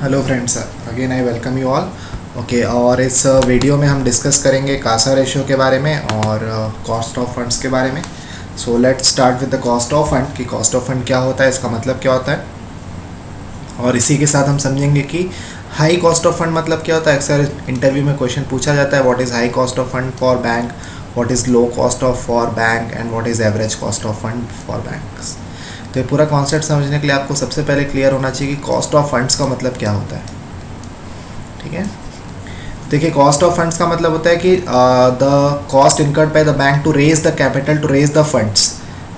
Hello friends, again I welcome you all. Okay, और इस video में हम डिस्कस करेंगे कासा रेशियो के बारे में और कॉस्ट ऑफ फंड्स के बारे में। So let's start with the cost of fund कि कॉस्ट ऑफ फंड क्या होता है, इसका मतलब क्या होता है। और इसी के साथ हम समझेंगे कि हाई कॉस्ट ऑफ फंड मतलब क्या होता है। अक्सर इंटरव्यू में क्वेश्चन पूछा जाता है, what is high cost of fund for bank, what is low cost of for bank and what is average cost of fund for banks. तो ये पूरा कॉन्सेप्ट समझने के लिए आपको सबसे पहले क्लियर होना चाहिए कि कॉस्ट ऑफ फंड्स का मतलब क्या होता है। ठीक है, देखिए कॉस्ट ऑफ फंड्स का मतलब होता है कि the cost incurred by the bank to raise the capital to raise the funds.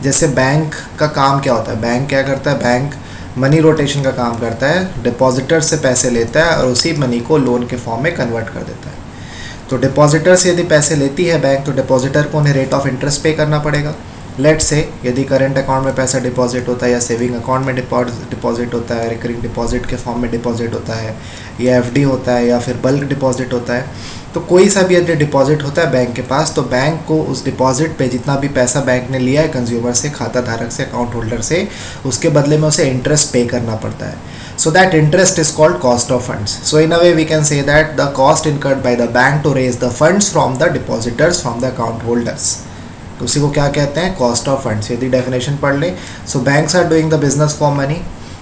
जैसे बैंक का काम क्या होता है, बैंक क्या करता है, बैंक मनी रोटेशन का काम करता है, डिपॉजिटर से पैसे लेता है और उसी मनी को लोन के फॉर्म में कन्वर्ट कर देता है। तो डिपॉजिटर से यदि पैसे लेती है बैंक, तो डिपॉजिटर को उन्हें रेट ऑफ इंटरेस्ट पे करना पड़ेगा। लेट से यदि करंट अकाउंट में पैसा डिपॉजिट होता है या सेविंग अकाउंट में डिपॉजिट होता है, रिकरिंग डिपॉजिट के फॉर्म में डिपॉजिट होता है, या एफडी होता है या फिर बल्क डिपॉजिट होता है, तो कोई सा भी यदि डिपॉजिट होता है बैंक के पास, तो बैंक को उस डिपॉजिट पे जितना भी पैसा बैंक ने लिया है कंज्यूमर से, खाता धारक से, अकाउंट होल्डर से, उसके बदले में उसे इंटरेस्ट पे करना पड़ता है। So that interest is called cost of funds. So in a way we can say that the cost incurred by the bank to raise the funds from the depositors, from the account holders. तो उसी को क्या कहते हैं, cost of funds. यदि definition पढ़ ले, so banks are doing the business for money,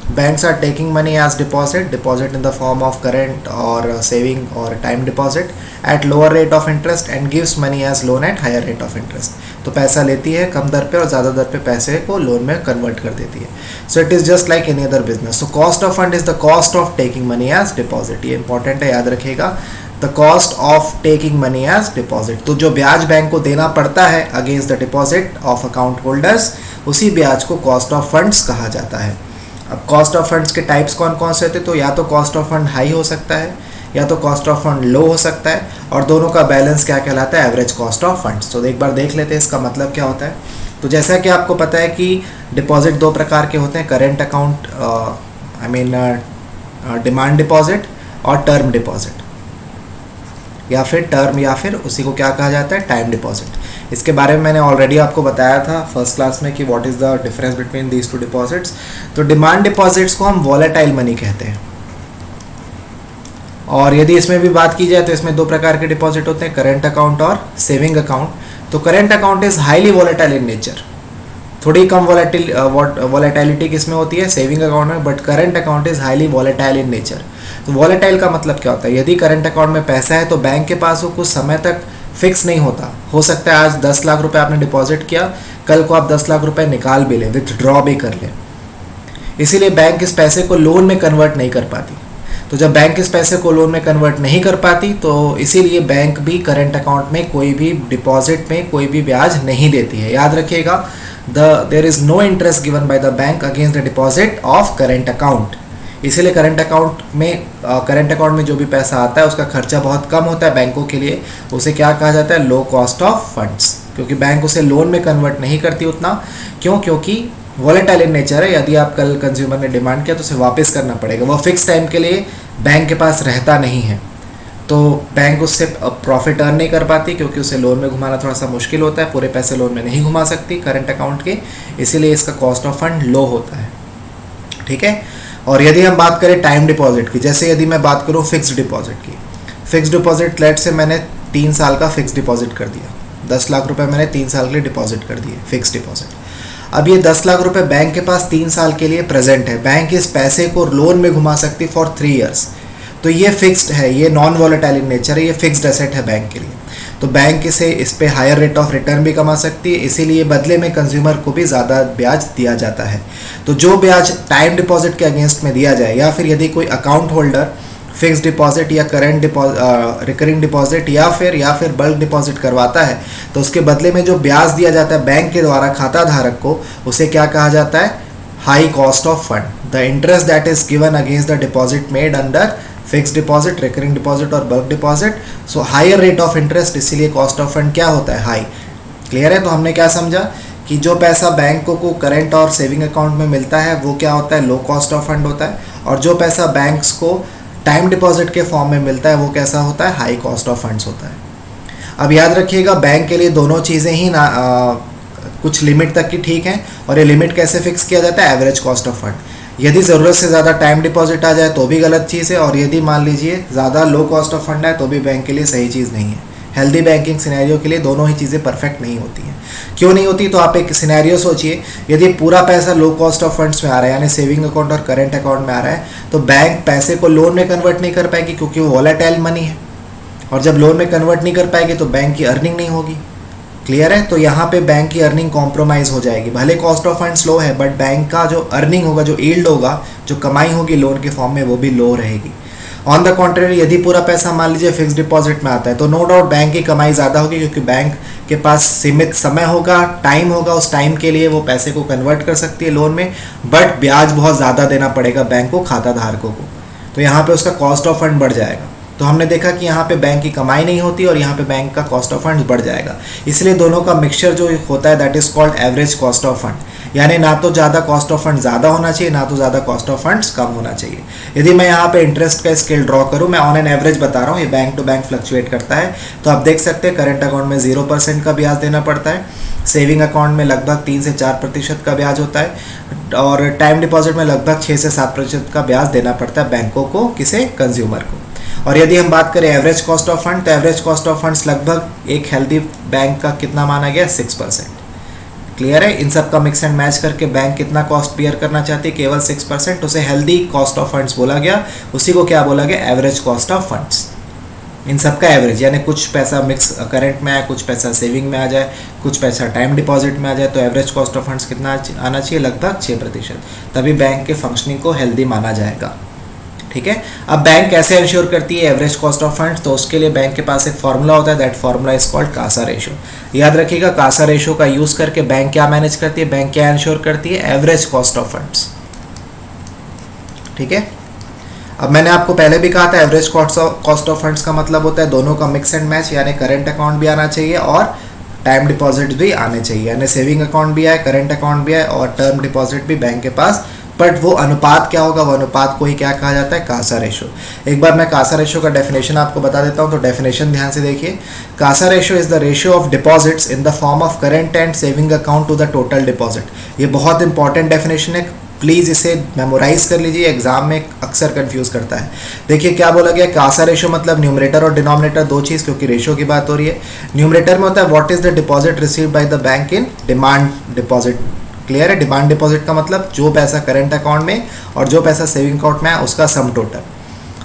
banks are taking money as deposit in the form of current or saving or time deposit at lower rate of interest and gives money as loan at higher rate of interest. तो पैसा लेती है कम दर पे और ज़्यादा दर पे पैसे को लोन में कन्वर्ट कर देती है। So it is just like any other business. So cost of fund is the cost of taking money as deposit. ये इंपॉर्टेंट है, याद रखिएगा, the cost of taking money as deposit. तो जो ब्याज बैंक को देना पड़ता है against the deposit of account holders, उसी ब्याज को कॉस्ट ऑफ फंड्स कहा जाता है। अब कॉस्ट ऑफ फंड्स के टाइप्स कौन कौन से होते हैं, तो या तो कॉस्ट ऑफ फंड हाई हो सकता है या तो कॉस्ट ऑफ फंड लो हो सकता है, और दोनों का बैलेंस क्या कहलाता है, एवरेज कॉस्ट ऑफ फंड्स। तो एक बार देख लेते हैं इसका मतलब क्या होता है। तो जैसा कि आपको पता है कि डिपॉजिट दो प्रकार के होते हैं, करेंट अकाउंट डिमांड डिपॉजिट और टर्म डिपॉजिट, या फिर टर्म या फिर उसी को क्या कहा जाता है, टाइम डिपॉजिट। इसके बारे में मैंने ऑलरेडी आपको बताया था फर्स्ट क्लास में कि what is the difference between these two deposits. तो डिमांड डिपॉजिट्स को हम वॉलेटाइल मनी कहते हैं, और यदि इसमें भी बात की जाए तो इसमें दो प्रकार के डिपॉजिट होते हैं, करेंट अकाउंट और सेविंग अकाउंट। तो current account is highly volatile in nature, थोड़ी कम वॉलेटिलिटी किसमें होती है, सेविंग अकाउंट में, but current account is highly volatile in nature. तो वॉलेटाइल का मतलब क्या होता है, यदि करंट अकाउंट में पैसा है तो बैंक के पास वो कुछ समय तक फिक्स नहीं होता। हो सकता है आज 10 लाख रुपए आपने डिपॉजिट किया, कल को आप 10 लाख रुपए निकाल भी लें, विथड्रॉ भी कर लें। इसीलिए बैंक इस पैसे को लोन में कन्वर्ट नहीं कर पाती। तो जब बैंक इस पैसे को लोन में कन्वर्ट नहीं कर पाती, तो इसीलिए बैंक भी करंट अकाउंट में कोई भी डिपॉजिट में कोई भी ब्याज नहीं देती है। याद रखिएगा, there is no interest given by the bank against the deposit of current account. इसीलिए करंट अकाउंट में जो भी पैसा आता है उसका खर्चा बहुत कम होता है बैंकों के लिए। उसे क्या कहा जाता है, लो कॉस्ट ऑफ फंड्स, क्योंकि बैंक उसे लोन में कन्वर्ट नहीं करती उतना। क्यों? क्योंकि वॉलेटाइल इन नेचर है। यदि आप कल कंज्यूमर ने डिमांड किया तो उसे वापस करना पड़ेगा, वो फिक्स टाइम के लिए बैंक के पास रहता नहीं है। तो बैंक उससे प्रॉफिट अर्न नहीं कर पाती, क्योंकि उसे लोन में घुमाना थोड़ा सा मुश्किल होता है, पूरे पैसे लोन में नहीं घुमा सकती करंट अकाउंट के, इसीलिए इसका कॉस्ट ऑफ फंड लो होता है। ठीक है, और यदि हम बात करें टाइम डिपॉजिट की, जैसे यदि मैं बात करूँ फिक्स्ड डिपॉजिट की, फिक्स्ड डिपॉजिट लेट से मैंने 3 साल का फिक्स डिपॉजिट कर दिया, 10 लाख रुपए मैंने 3 साल के लिए डिपॉजिट कर दिए फिक्स डिपॉजिट। अब ये 10 लाख रुपए बैंक के पास 3 साल के लिए प्रेजेंट है, बैंक इस पैसे को लोन में घुमा सकती फॉर 3 ईयर्स। तो ये फिक्स्ड है, ये नॉन वॉलेटाइल इन नेचर है, ये फिक्स्ड एसेट है बैंक के लिए। तो बैंक इस पे हायर रेट ऑफ रिटर्न भी कमा सकती है, इसीलिए बदले में कंज्यूमर को भी ज़्यादा ब्याज दिया जाता है। तो जो ब्याज टाइम डिपॉजिट के अगेंस्ट में दिया जाए, या फिर यदि कोई अकाउंट होल्डर फिक्स डिपॉजिट या करंट रिकरिंग डिपॉजिट या फिर बल्क डिपॉजिट करवाता है, तो उसके बदले में जो ब्याज दिया जाता है बैंक के द्वारा खाता धारक को, उसे क्या कहा जाता है, high cost of fund. The interest that is given against the deposit made under fix deposit, recurring deposit और bulk deposit, so higher rate of interest, इसीलिए कॉस्ट ऑफ फंड क्या होता है, हाई। क्लियर है? तो हमने क्या समझा कि जो पैसा बैंकों को करंट और सेविंग अकाउंट में मिलता है वो क्या होता है, लो कॉस्ट ऑफ फंड होता है, और जो पैसा बैंक्स को टाइम डिपॉजिट के फॉर्म में मिलता है वो कैसा होता है, हाई कॉस्ट ऑफ फंड्स होता है। अब याद रखिएगा, बैंक के लिए दोनों चीज़ें ही कुछ लिमिट तक की ठीक हैं, और ये लिमिट कैसे फिक्स किया जाता है, एवरेज कॉस्ट ऑफ फंड। यदि ज़रूरत से ज़्यादा टाइम डिपॉजिट आ जाए तो भी गलत चीज़ है, और यदि मान लीजिए ज़्यादा लो कॉस्ट ऑफ फंड है तो भी बैंक के लिए सही चीज़ नहीं है। हेल्दी बैंकिंग सिनेरियो के लिए दोनों ही चीज़ें परफेक्ट नहीं होती हैं। क्यों नहीं होती? तो आप एक सिनेरियो सोचिए, यदि पूरा पैसा लो कॉस्ट ऑफ फंड्स में आ रहा है, यानी सेविंग अकाउंट और करेंट अकाउंट में आ रहा है, तो बैंक पैसे को लोन में कन्वर्ट नहीं कर पाएगी, क्योंकि वो वॉलेटाइल मनी है, और जब लोन में कन्वर्ट नहीं कर पाएगी तो बैंक की अर्निंग नहीं होगी। क्लियर है? तो यहाँ पे बैंक की अर्निंग कॉम्प्रोमाइज़ हो जाएगी। भले कॉस्ट ऑफ फंड्स लो है, बट बैंक का जो अर्निंग होगा, जो यील्ड होगा, जो कमाई होगी लोन के फॉर्म में, वो भी लो रहेगी। ऑन द कॉन्ट्रेरी, यदि पूरा पैसा मान लीजिए फिक्स डिपॉजिट में आता है, तो नो डाउट बैंक की कमाई ज़्यादा होगी, क्योंकि बैंक के पास सीमित समय होगा, टाइम होगा, उस टाइम के लिए वो पैसे को कन्वर्ट कर सकती है लोन में, बट ब्याज बहुत ज़्यादा देना पड़ेगा बैंक को, खाता धारकों को। तो यहाँ पे उसका कॉस्ट ऑफ फंड बढ़ जाएगा। तो हमने देखा कि यहाँ पे बैंक की कमाई नहीं होती और यहाँ पे बैंक का कॉस्ट ऑफ फंड्स बढ़ जाएगा। इसलिए दोनों का मिक्सचर जो होता है, that is called average cost of fund. यानी ना तो ज़्यादा कॉस्ट ऑफ फंड ज़्यादा होना चाहिए, ना तो ज़्यादा कॉस्ट ऑफ फंड्स कम होना चाहिए। यदि मैं यहाँ पे इंटरेस्ट का स्केल ड्रॉ करूँ, मैं ऑन एन एवरेज बता रहा हूँ, ये बैंक टू बैंक फ्लक्चुएट करता है। तो आप देख सकते हैं करेंट अकाउंट में 0% का ब्याज देना पड़ता है, सेविंग अकाउंट में लगभग 3 से 4% का ब्याज होता है, और टाइम डिपॉजिट में लगभग 6 से 7% का ब्याज देना पड़ता है बैंकों को, किसे? कंज्यूमर को। और यदि हम बात करें एवरेज कॉस्ट ऑफ फंड, तो एवरेज कॉस्ट ऑफ फंड्स लगभग एक हेल्दी बैंक का कितना माना गया? 6%। क्लियर है? इन सब का मिक्स एंड मैच करके बैंक कितना कॉस्ट बियर करना चाहती है? केवल 6%। उसे हेल्दी कॉस्ट ऑफ फंड्स बोला गया। उसी को क्या बोला गया? Average cost of funds. इन सब का एवरेज, यानी कुछ पैसा मिक्स करंट में आए, कुछ पैसा सेविंग में आ जाए, कुछ पैसा टाइम डिपॉजिट में आ जाए, तो एवरेज कॉस्ट ऑफ फंड्स कितना आना चाहिए? लगभग 6%। तभी बैंक के फंक्शनिंग को हेल्दी माना जाएगा। ठीक है? अब बैंक कैसे इंश्योर करती है एवरेज कॉस्ट ऑफ फंड्स? तो उसके लिए बैंक के पास एक फॉर्मूला होता है, that formula is called Kasa ratio. याद रखिएगा, कासा रेशो का यूज करके बैंक क्या मैनेज करती है? बैंक क्या इंश्योर करती है? Average cost of funds. ठीक है? अब मैंने आपको पहले भी कहा था, एवरेज कॉस्ट ऑफ फंड्स का मतलब होता है दोनों का मिक्स एंड मैच, यानी करेंट अकाउंट भी आना चाहिए और टाइम डिपॉजिट भी आने चाहिए, यानी सेविंग अकाउंट भी आए, करेंट अकाउंट भी आए और टर्म डिपॉजिट भी बैंक के पास। बट वो अनुपात क्या होगा? वो अनुपात को ही क्या कहा जाता है? कासा रेशो। एक बार मैं कासा रेशो का डेफिनेशन आपको बता देता हूँ, तो डेफिनेशन ध्यान से देखिए। CASA ratio is the ratio of deposits in the form of current and saving account to the total deposit. ये बहुत इंपॉर्टेंट डेफिनेशन है, प्लीज़ इसे मेमोराइज कर लीजिए, एग्जाम में अक्सर कंफ्यूज करता है। देखिए क्या बोला गया, कासा रेशो मतलब न्यूमरेटर और डिनोमिनेटर दो चीज़, क्योंकि रेशो की बात हो रही है। न्यूमरेटर में होता है what is the deposit received by the bank in demand deposit. Clear है? डिमांड डिपॉजिट का मतलब जो पैसा करेंट अकाउंट में और जो पैसा सेविंग अकाउंट में है उसका सम टोटल।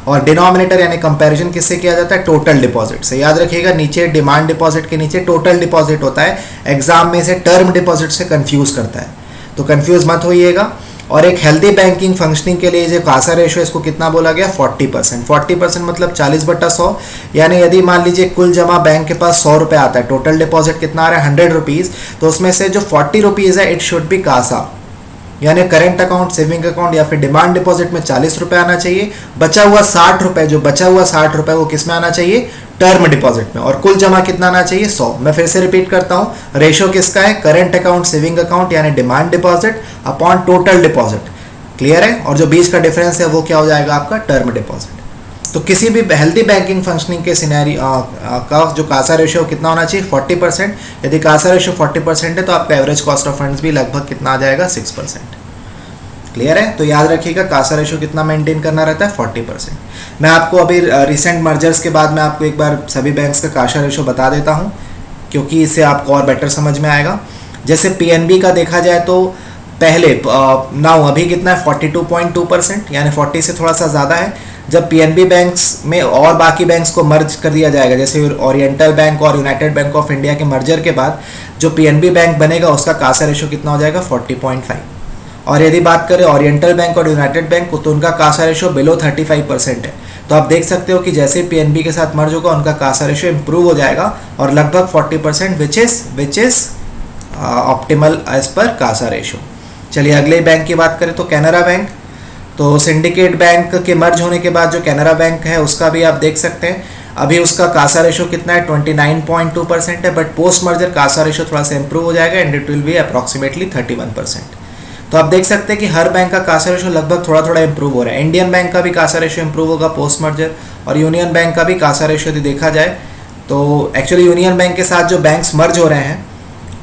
और डिनोमिनेटर यानी कंपैरिजन किससे किया जाता है? टोटल डिपॉजिट से। याद रखिएगा, नीचे डिमांड डिपॉजिट के नीचे टोटल डिपॉजिट होता है, एग्जाम में से टर्म डिपॉजिट से कंफ्यूज करता है, तो कंफ्यूज मत होइएगा। और एक हेल्दी बैंकिंग फंक्शनिंग के लिए जो कासा रेशो है, इसको कितना बोला गया? 40%। 40% मतलब 40/100, यानी यदि मान लीजिए कुल जमा बैंक के पास 100 रुपये आता है, टोटल डिपॉजिट कितना आ रहा है? 100 रुपीज़, तो उसमें से जो 40 रुपीज़ है, इट शुड बी कासा, यानी करेंट अकाउंट, सेविंग अकाउंट या फिर डिमांड डिपॉजिट में 40 रुपये आना चाहिए। बचा हुआ 60 रुपये, जो बचा हुआ 60 रुपये वो किस में आना चाहिए? टर्म डिपॉजिट में। और कुल जमा कितना आना चाहिए? 100। मैं फिर से रिपीट करता हूँ, रेशो किसका है? करेंट अकाउंट, सेविंग अकाउंट यानी demand deposit upon total deposit. Clear है? और जो बीच का डिफरेंस है वो क्या हो जाएगा? आपका टर्म डिपॉजिट। तो किसी भी हेल्दी बैंकिंग फंक्शनिंग के सिनेरियो का जो कासा रेशो कितना होना चाहिए? 40%। यदि कासा रेशो 40% है तो आपका एवरेज कॉस्ट ऑफ फंड्स भी लगभग कितना आ जाएगा? 6%। क्लियर है? तो याद रखिएगा, कासा रेशो कितना मेंटेन करना रहता है? 40%। मैं आपको अभी रिसेंट मर्जर्स के बाद मैं आपको एक बार सभी बैंक्स का कासा रेशो बता देता हूँ, क्योंकि इससे आपको और बेटर समझ में आएगा। जैसे पीएनबी का देखा जाए तो पहले नाउ अभी कितना है? 42.2%, यानी 40 से थोड़ा सा ज़्यादा है। जब पीएनबी बैंक्स में और बाकी बैंक्स को मर्ज कर दिया जाएगा, जैसे ओरिएंटल बैंक और यूनाइटेड बैंक ऑफ इंडिया के मर्जर के बाद जो पीएनबी बैंक बनेगा उसका कासा रेशो कितना हो जाएगा? 40.5। और यदि बात करें ओरिएंटल बैंक और यूनाइटेड बैंक को, तो उनका कासा रेशो बिलो 35% है। तो आप देख सकते हो कि जैसे पीएनबी के साथ मर्ज होगा उनका कासा रेशो इंप्रूव हो जाएगा और लगभग 40%, which is optimal as per Kasa ratio. चलिए अगले बैंक की बात करें तो कैनरा बैंक। तो सिंडिकेट बैंक के मर्ज होने के बाद जो कैनरा बैंक है उसका भी आप देख सकते हैं, अभी उसका कासा रेशो कितना है? 29.2% है, but post merger Kasa ratio थोड़ा सा इंप्रूव हो जाएगा and it will be approximately 31%। तो आप देख सकते हैं कि हर बैंक का कासा रेशो लगभग थोड़ा थोड़ा इंप्रूव हो रहा है। इंडियन बैंक का भी कासा रेशो इंप्रूव होगा पोस्ट मर्जर, और यूनियन बैंक का भी कासा रेशो यदि देखा जाए तो एक्चुअली यूनियन बैंक के साथ जो बैंक्स मर्ज हो रहे हैं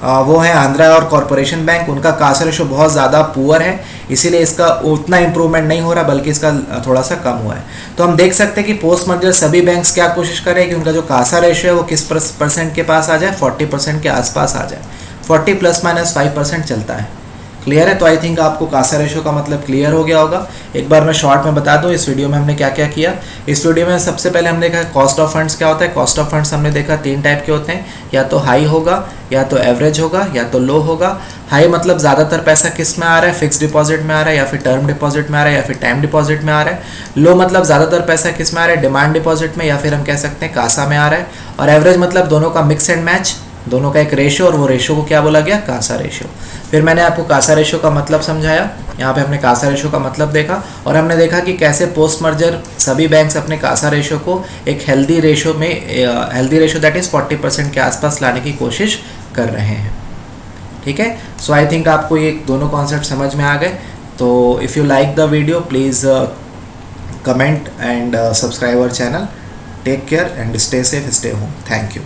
वो है आंध्रा और कॉरपोरेशन बैंक। उनका कासा रेशो बहुत ज़्यादा पुअर है, इसीलिए इसका उतना इंप्रूवमेंट नहीं हो रहा, बल्कि इसका थोड़ा सा कम हुआ है। तो हम देख सकते हैं कि पोस्ट मर्जर सभी बैंक्स क्या कोशिश करें कि उनका जो कासा रेशो है वो किस परसेंट के पास आ जाए, 40% के आसपास आ जाए। 40 ±5% चलता है। क्लियर है? तो आई थिंक आपको कासा रेशो का मतलब क्लियर हो गया होगा। एक बार मैं शॉर्ट में बता दूं इस वीडियो में हमने क्या क्या किया। इस वीडियो में सबसे पहले हमने देखा कॉस्ट ऑफ फंड्स क्या होता है। कॉस्ट ऑफ फंड्स हमने देखा 3 टाइप के होते हैं, या तो हाई होगा, या तो एवरेज होगा, या तो लो होगा। हाई मतलब ज़्यादातर पैसा किस में आ रहा है, फिक्स डिपॉजिट में आ रहा है, या फिर टर्म डिपॉजिट में आ रहा है, या फिर टाइम डिपॉजिट में आ रहा है। लो मतलब ज़्यादातर पैसा किस में आ रहा है, डिमांड डिपॉजिट में, या फिर हम कह सकते हैं कासा में आ रहा है। और एवरेज मतलब दोनों का मिक्स एंड मैच, दोनों का एक रेशो, और वो रेशो को क्या बोला गया, कासा रेशो। फिर मैंने आपको कासा रेशो का मतलब समझाया। यहाँ पे हमने कासा रेशो का मतलब देखा, और हमने देखा कि कैसे पोस्ट मर्जर सभी बैंक्स अपने कासा रेशो को एक हेल्दी रेशो में, हेल्दी रेशो दैट इज़ 40% के आसपास लाने की कोशिश कर रहे हैं। ठीक है? सो आई थिंक आपको ये दोनों कॉन्सेप्ट समझ में आ गए। तो if you like the video please comment and subscribe our channel. Take care and stay safe, stay home. Thank you.